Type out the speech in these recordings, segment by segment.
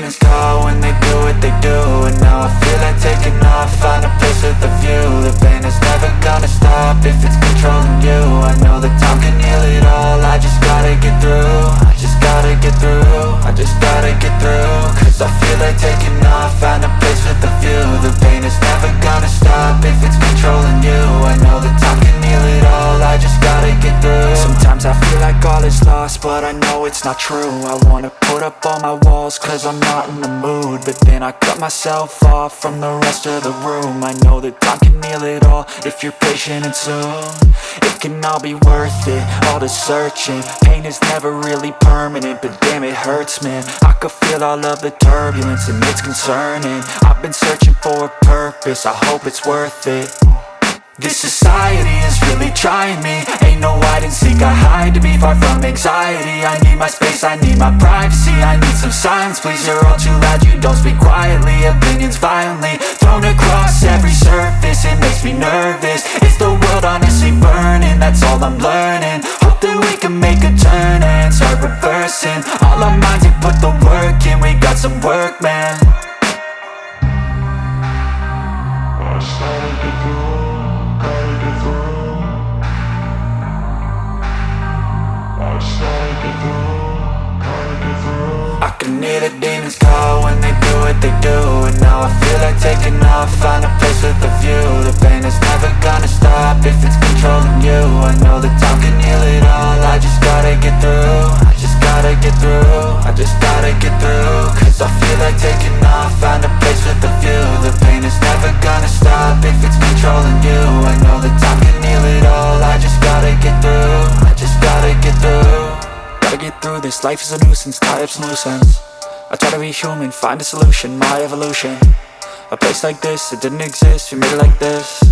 demons call when they do what they do. And now I feel like taking off, find a place with a view. The pain is never gonna stop if it's controlling you. I know that time can heal it all, I just gotta get through. I just gotta get through, I just gotta get through. Cause I feel like taking off, find a place with a view. The pain is never gonna stop if it's controlling you. I know that time can heal it all, I just gotta get through. Sometimes I feel like all is lost, but I know it's not true. I wanna put up all my walls cause I'm not in the mood, but then I cut myself off from the rest of the room. I know that time can heal it all if you're patient and soon. It can all be worth it, all the searching. Pain is never really permanent, but damn it hurts, man. I could feel all of the turbulence and it's concerning. I've been searching for a purpose, I hope it's worth it. This society is really trying me. Ain't no hide and seek, I hide to be far from anxiety. I need my space, I need my privacy. I need some silence, please, you're all too loud. You don't speak quietly, opinions violently thrown across every surface. It makes me nervous, it's the world honestly burning. That's all I'm learning, hope that we can make a turn and start reversing. All our minds, we put the work in, we got some work, man. I started to go. I can hear the demons call when they do what they do. And now I feel like taking off, find a place with a view. The pain is never gonna stop if it's controlling you. I know that time can heal it all, I just gotta get through. I just gotta get through, I just gotta get through. Cause I feel like taking off, find a place with a view. The pain is never gonna stop if it's controlling you. I know that time can heal it all, I just gotta get through. I just gotta get through. Gotta get through this, life is a nuisance, tie up some loose ends. I try to be human, find a solution, my evolution. A place like this, it didn't exist, we made it like this.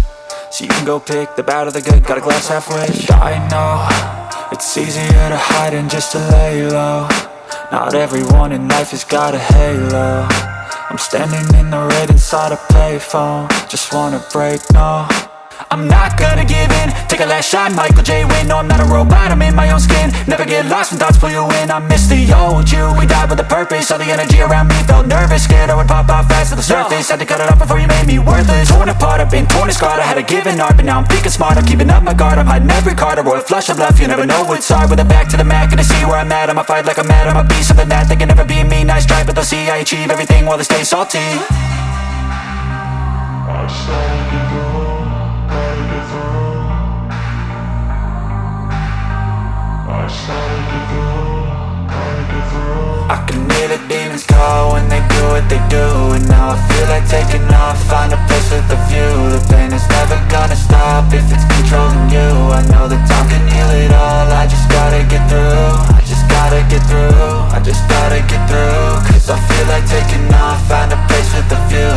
So you can go pick the bad or the good, got a glass halfway. I know, it's easier to hide than just to lay low. Not everyone in life has got a halo. I'm standing in the red inside a payphone, just wanna break, no. I'm not gonna give in, take a last shot, Michael J. Win. No, I'm not a robot, I'm in my own skin. Never get lost when thoughts pull you in. I miss the old you, we died with a purpose. All the energy around me felt nervous, scared I would pop off fast to the surface. Had to cut it off before you made me worthless. Torn apart, I've been torn and scarred. I had a given art, but now I'm thinking smart. I'm keeping up my guard, I'm hiding every card. A royal flush of love, you never know what's hard. With a back to the mat, gonna see where I'm at. I'ma fight like I'm mad, I'ma be something that they can never be me. Nice try, but they'll see I achieve everything while they stay salty. I started to go. I can hear the demons call when they do what they do. And now I feel like taking off, find a place with a view. The pain is never gonna stop if it's controlling you. I know that time can heal it all, I just gotta get through. I just gotta get through, I just gotta get through. Cause I feel like taking off, find a place with a view.